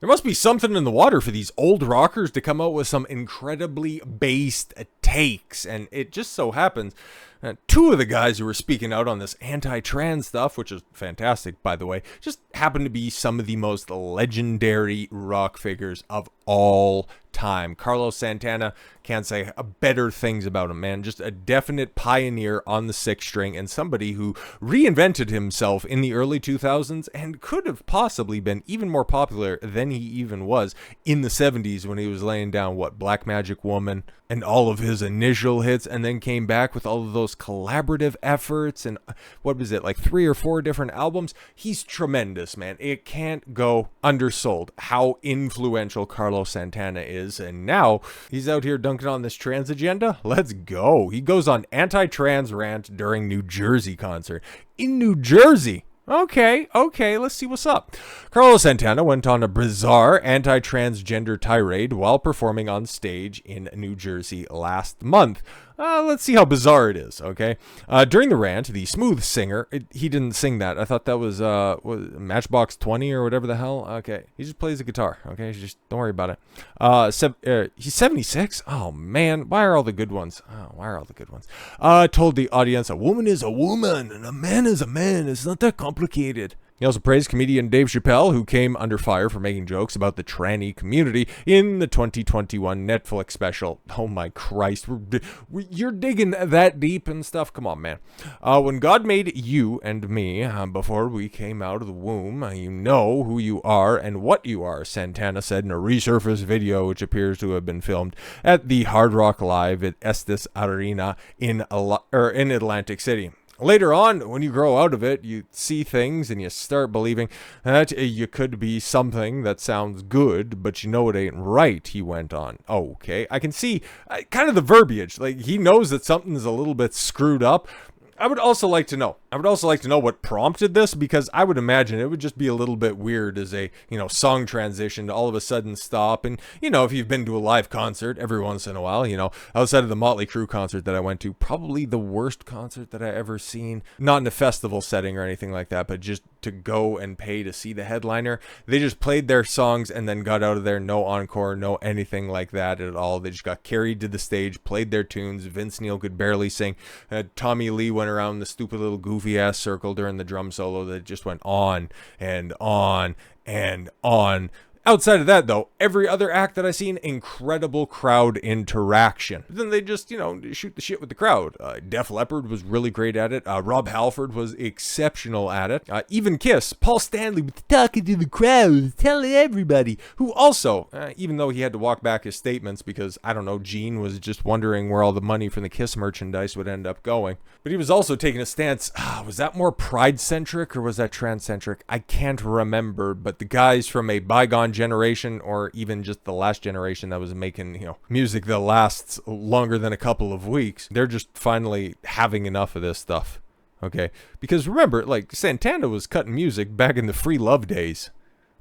There must be something in the water for these old rockers to come out with some incredibly based takes. And it just so happens two of the guys who were speaking out on this anti-trans stuff, which is fantastic, by the way, just happen to be some of the most legendary rock figures of all time. Carlos Santana, can't say better things about him, man. Just a definite pioneer on the sixth string and somebody who reinvented himself in the early 2000s and could have possibly been even more popular than he even was in the 70s when he was laying down, Black Magic Woman and all of his initial hits, and then came back with all of those collaborative efforts and what was it, like 3 or 4 different albums. He's tremendous, man. It can't go undersold how influential Carlos Santana is, and now he's out here dunking on this trans agenda. Let's go. He goes on anti-trans rant during New Jersey concert. In New Jersey. Okay, let's see what's up. Carlos Santana went on a bizarre anti-transgender tirade while performing on stage in New Jersey last month. Let's see how bizarre it is, okay? During the rant, the Smooth singer, he didn't sing that. I thought that was Matchbox 20 or whatever the hell. Okay, he just plays the guitar, okay? Just don't worry about it. He's 76? Oh, man, why are all the good ones? Told the audience, a woman is a woman and a man is a man. It's not that complicated. He also praised comedian Dave Chappelle, who came under fire for making jokes about the tranny community in the 2021 Netflix special. Oh my Christ, you're digging that deep and stuff? Come on, man. When God made you and me, before we came out of the womb, you know who you are and what you are, Santana said in a resurfaced video which appears to have been filmed at the Hard Rock Live at Estes Arena in Atlantic City. Later on, when you grow out of it, you see things and you start believing that you could be something that sounds good, but you know it ain't right, he went on. Okay, I can see kind of the verbiage. Like, he knows that something's a little bit screwed up. I would also like to know what prompted this, because I would imagine it would just be a little bit weird as a, song transition to all of a sudden stop. And, if you've been to a live concert every once in a while, outside of the Motley Crue concert that I went to, probably the worst concert that I ever seen, not in a festival setting or anything like that, but just to go and pay to see the headliner. They just played their songs and then got out of there. No encore, no anything like that at all. They just got carried to the stage, played their tunes. Vince Neil could barely sing. Tommy Lee went around the stupid little goofy ass circle during the drum solo that just went on and on and on. Outside of that, though, every other act that I've seen, incredible crowd interaction. But then they just, shoot the shit with the crowd. Def Leppard was really great at it. Rob Halford was exceptional at it. Even Kiss, Paul Stanley was talking to the crowd, telling everybody. Who also, even though he had to walk back his statements because, I don't know, Gene was just wondering where all the money from the Kiss merchandise would end up going. But he was also taking a stance. Was that more pride-centric or was that trans-centric? I can't remember. But the guys from a bygone generation, or even just the last generation that was making, music that lasts longer than a couple of weeks, they're just finally having enough of this stuff. Okay? Because remember, like, Santana was cutting music back in the free love days.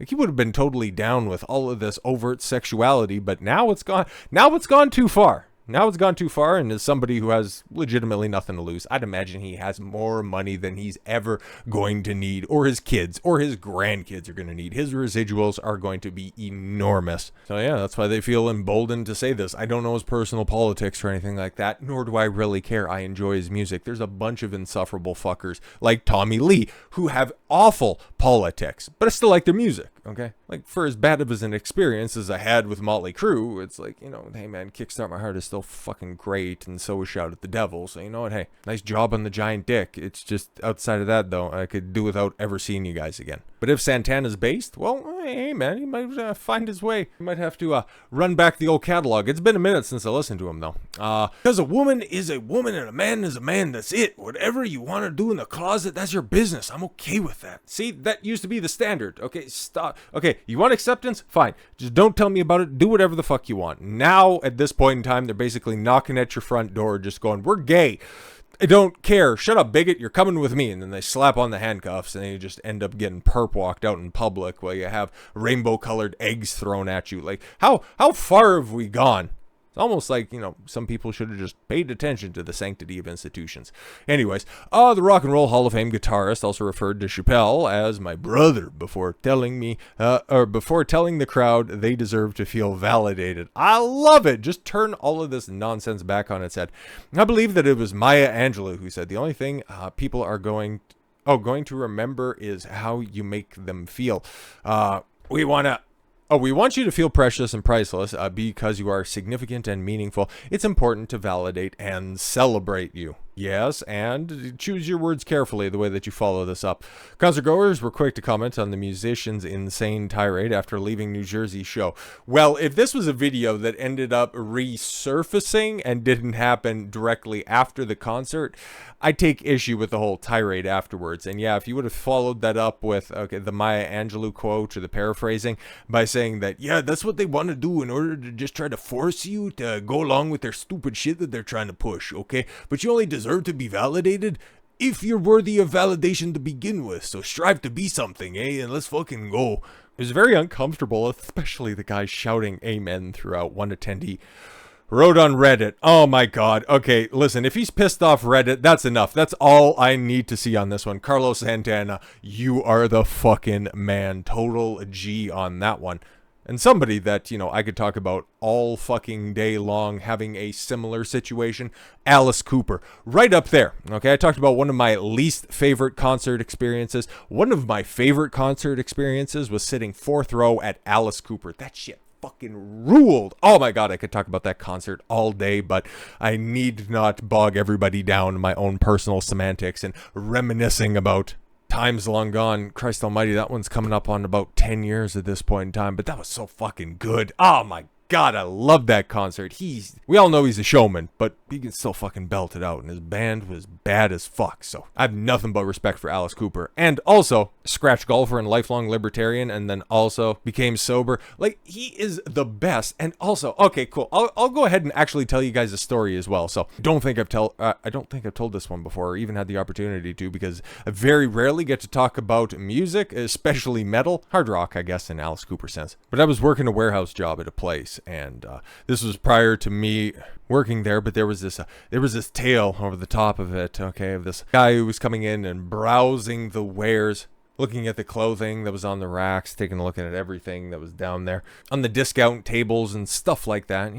Like, he would have been totally down with all of this overt sexuality, but now it's gone too far. Now it's gone too far, and as somebody who has legitimately nothing to lose, I'd imagine he has more money than he's ever going to need, or his kids, or his grandkids are going to need. His residuals are going to be enormous. So yeah, that's why they feel emboldened to say this. I don't know his personal politics or anything like that, nor do I really care. I enjoy his music. There's a bunch of insufferable fuckers like Tommy Lee who have awful politics, but I still like their music. Okay, like, for as bad of an experience as I had with Motley Crue, it's like, hey man, Kickstart My Heart is still fucking great, and so is Shout at the Devil. So you know what, hey, nice job on the giant dick. It's just, outside of that though, I could do without ever seeing you guys again. But if Santana's based, well, hey man, he might find his way. He might have to run back the old catalog. It's been a minute since I listened to him though. Because a woman is a woman and a man is a man. That's it. Whatever you want to do in the closet, that's your business. I'm okay with that. See, that used to be the standard. Okay, stop. Okay, you want acceptance? Fine. Just don't tell me about it. Do whatever the fuck you want. Now, at this point in time, they're basically knocking at your front door, just going, we're gay. I don't care. Shut up, bigot. You're coming with me. And then they slap on the handcuffs, and you just end up getting perp walked out in public while you have rainbow-colored eggs thrown at you. Like, how far have we gone? Almost like, some people should have just paid attention to the sanctity of institutions. Anyways, the Rock and Roll Hall of Fame guitarist also referred to Chappelle as my brother before telling the crowd they deserve to feel validated. I love it. Just turn all of this nonsense back on its head. I believe that it was Maya Angelou who said the only thing people are going to remember is how you make them feel. We want you to feel precious and priceless because you are significant and meaningful. It's important to validate and celebrate you. Yes, and choose your words carefully the way that you follow this up. Concert goers were quick to comment on the musician's insane tirade after leaving New Jersey's show. Well, if this was a video that ended up resurfacing and didn't happen directly after the concert, I take issue with the whole tirade afterwards. And yeah, if you would have followed that up with the Maya Angelou quote or the paraphrasing by saying that, yeah, that's what they want to do in order to just try to force you to go along with their stupid shit that they're trying to push, okay? But you only deserve to be validated if you're worthy of validation to begin with. So strive to be something, eh? And let's fucking go. It was very uncomfortable, especially the guy shouting amen throughout. One attendee wrote on Reddit, oh my god, okay, listen, if he's pissed off Reddit, that's enough. That's all I need to see on this one. Carlos Santana, you are the fucking man. Total G on that one. And somebody that, I could talk about all fucking day long having a similar situation, Alice Cooper. Right up there, okay? I talked about one of my least favorite concert experiences. One of my favorite concert experiences was sitting 4th row at Alice Cooper. That shit fucking ruled. Oh my god, I could talk about that concert all day, but I need not bog everybody down in my own personal semantics and reminiscing about times long gone. Christ almighty, that one's coming up on about 10 years at this point in time, but that was so fucking good. Oh my god, I love that concert. We all know he's a showman, but he can still fucking belt it out, and his band was bad as fuck. So I have nothing but respect for Alice Cooper. And also, scratch golfer and lifelong libertarian, and then also became sober. Like, he is the best. And also, okay, cool. I'll go ahead and actually tell you guys a story as well. So I don't think I've told this one before, or even had the opportunity to, because I very rarely get to talk about music, especially metal, hard rock, I guess, in Alice Cooper sense. But I was working a warehouse job at a place, and this was prior to me working there, but there was this tale over the top of it, okay, of this guy who was coming in and browsing the wares, looking at the clothing that was on the racks, taking a look at everything that was down there on the discount tables and stuff like that,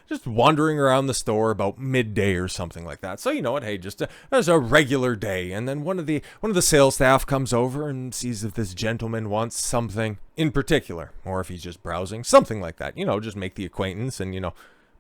just wandering around the store about midday or something like that. So, hey, just as a regular day. And then one of the sales staff comes over and sees if this gentleman wants something in particular, or if he's just browsing, something like that. Just make the acquaintance and,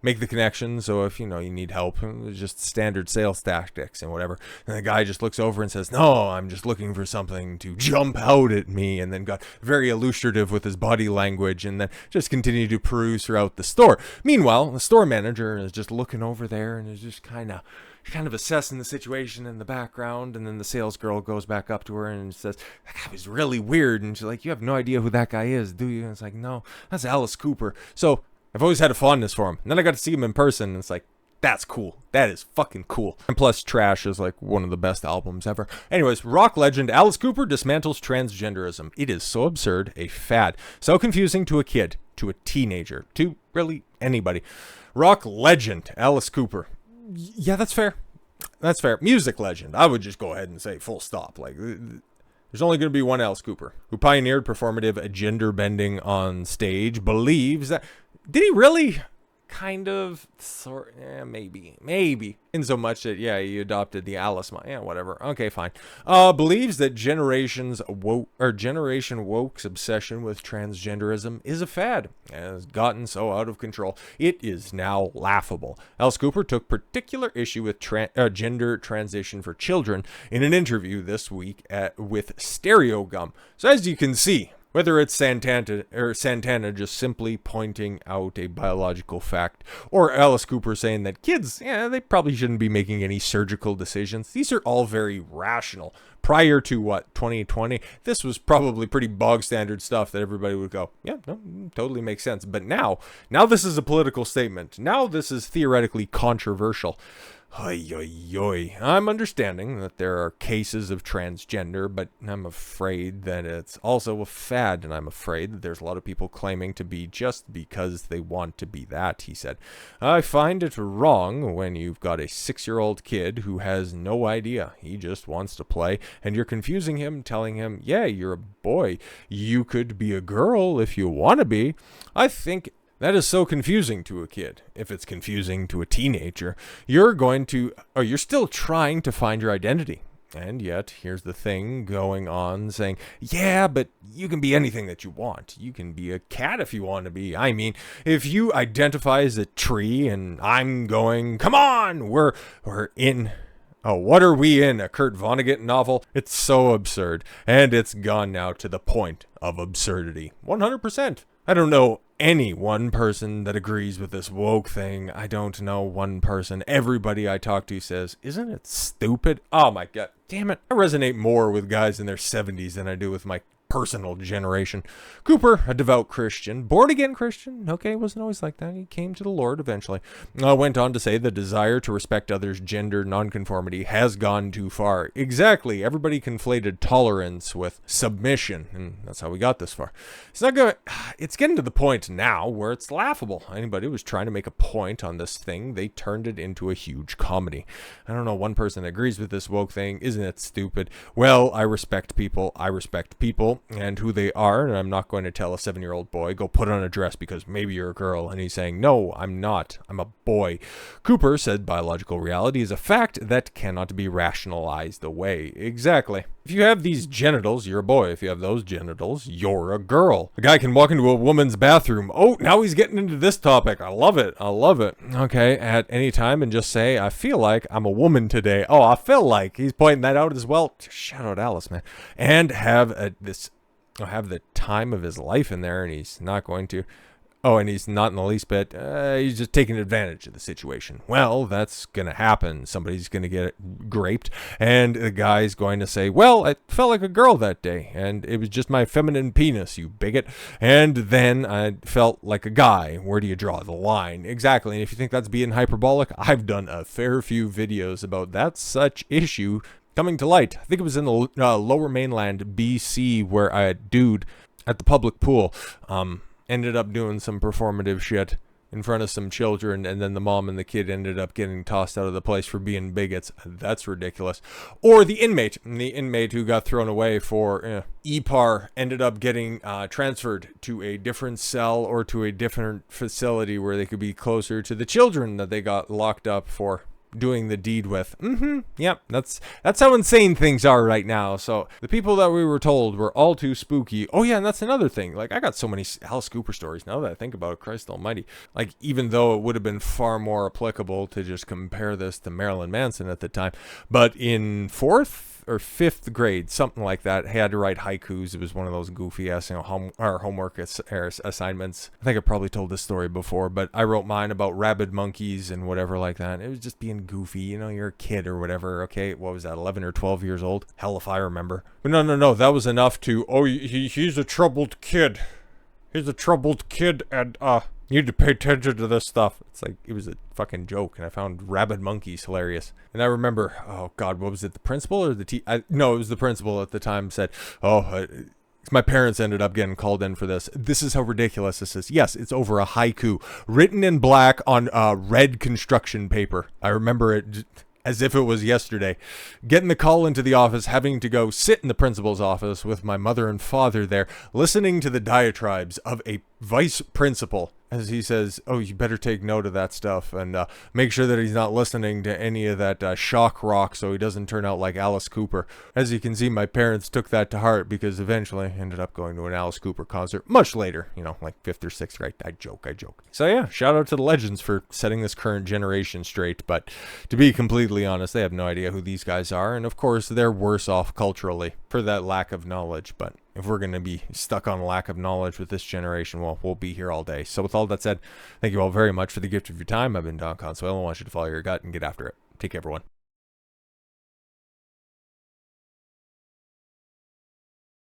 make the connection. So if, you need help, just standard sales tactics and whatever. And the guy just looks over and says, no, I'm just looking for something to jump out at me. And then got very illustrative with his body language and then just continued to peruse throughout the store. Meanwhile, the store manager is just looking over there and is just kind of assessing the situation in the background. And then the sales girl goes back up to her and says, that guy was really weird. And she's like, you have no idea who that guy is, do you? And it's like, no, that's Alice Cooper. So I've always had a fondness for him. And then I got to see him in person, and it's like, that's cool. That is fucking cool. And plus, Trash is like one of the best albums ever. Anyways, rock legend Alice Cooper dismantles transgenderism. It is so absurd, a fad. So confusing to a kid, to a teenager, to really anybody. Rock legend Alice Cooper. Yeah, that's fair. That's fair. Music legend. I would just go ahead and say full stop. Like, there's only going to be one Alice Cooper, who pioneered performative gender bending on stage, believes that... Did he really? Kind of, maybe. In so much that, yeah, he adopted the Alice, whatever. Okay, fine. Believes that Generation Woke's obsession with transgenderism is a fad and has gotten so out of control, it is now laughable. Alice Cooper took particular issue with gender transition for children in an interview this week with Stereogum. So as you can see, whether it's Santana just simply pointing out a biological fact, or Alice Cooper saying that kids, they probably shouldn't be making any surgical decisions. These are all very rational. Prior to 2020, this was probably pretty bog standard stuff that everybody would go, yeah, no, totally makes sense. But now this is a political statement. Now this is theoretically controversial. Oy, oy, oy. I'm understanding that there are cases of transgender, but I'm afraid that it's also a fad, and I'm afraid that there's a lot of people claiming to be just because they want to be that, he said. I find it wrong when you've got a 6-year-old kid who has no idea. He just wants to play, and you're confusing him, telling him, yeah, you're a boy. You could be a girl if you want to be. I think that is so confusing to a kid. If it's confusing to a teenager, you're still trying to find your identity. And yet, here's the thing going on saying, yeah, but you can be anything that you want. You can be a cat if you want to be. I mean, if you identify as a tree and I'm going, come on, we're in... Oh, what are we in? A Kurt Vonnegut novel? It's so absurd. And it's gone now to the point of absurdity. 100%. I don't know any one person that agrees with this woke thing. I don't know one person. Everybody I talk to says, isn't it stupid? Oh my God. Damn it. I resonate more with guys in their 70s than I do with my personal generation. Cooper, a devout Christian, born-again Christian, okay, wasn't always like that. He came to the Lord eventually. Went on to say the desire to respect others' gender nonconformity has gone too far. Exactly. Everybody conflated tolerance with submission, and that's how we got this far. It's getting to the point now where it's laughable. Anybody who was trying to make a point on this thing, they turned it into a huge comedy. I don't know one person that agrees with this woke thing. Isn't it stupid? Well, I respect people. And who they are, and I'm not going to tell a 7-year-old boy, go put on a dress because maybe you're a girl, and he's saying, no, I'm not, I'm a boy. Cooper said biological reality is a fact that cannot be rationalized away. Exactly. If you have these genitals, you're a boy. If you have those genitals, you're a girl. A guy can walk into a woman's bathroom. Oh, now he's getting into this topic. I love it. Okay, at any time and just say, I feel like I'm a woman today. Oh, I feel like. He's pointing that out as well. Shout out Alice, man. And have the time of his life in there, and he's not going to. Oh, and he's not in the least bit. He's just taking advantage of the situation. Well, that's going to happen. Somebody's going to get graped, and the guy's going to say, well, I felt like a girl that day, and it was just my feminine penis, you bigot. And then I felt like a guy. Where do you draw the line? Exactly. And if you think that's being hyperbolic, I've done a fair few videos about that such issue coming to light. I think it was in the lower mainland, BC, where a dude at the public pool ended up doing some performative shit in front of some children, and then the mom and the kid ended up getting tossed out of the place for being bigots. That's ridiculous. Or the inmate who got thrown away for EPAR ended up getting transferred to a different cell or to a different facility where they could be closer to the children that they got locked up for doing the deed with. Yep, that's how insane things are right now. So the people that we were told were all too spooky. Oh yeah, and that's another thing. Like, I got so many Alice Cooper stories now that I think about it. Christ almighty. Like, even though it would have been far more applicable to just compare this to Marilyn Manson at the time, but in 4th or 5th grade, something like that, I had to write haikus. It was one of those goofy ass, homework assignments. I think I probably told this story before, but I wrote mine about rabid monkeys and whatever like that. It was just being goofy. You're a kid or whatever. Okay, what was that, 11 or 12 years old? Hell if I remember. But no, that was enough to, he's a troubled kid. He's a troubled kid, and you need to pay attention to this stuff. It's like, it was a fucking joke, and I found rabid monkeys hilarious. And I remember, oh God, what was it, the principal or the no, it was the principal at the time said, my parents ended up getting called in for this. This is how ridiculous this is. Yes, it's over a haiku written in black on red construction paper. I remember it as if it was yesterday. Getting the call into the office, having to go sit in the principal's office with my mother and father there, listening to the diatribes of a vice principal as he says, oh, you better take note of that stuff and make sure that he's not listening to any of that shock rock so he doesn't turn out like Alice Cooper. As you can see, my parents took that to heart because eventually I ended up going to an Alice Cooper concert much later, like 5th or 6th grade. I joke. So yeah, shout out to the legends for setting this current generation straight, but to be completely honest, they have no idea who these guys are, and of course they're worse off culturally for that lack of knowledge. But if we're going to be stuck on lack of knowledge with this generation, well, we'll be here all day. So with all that said, thank you all very much for the gift of your time. I've been Don Consuelo. I want you to follow your gut and get after it. Take care, everyone.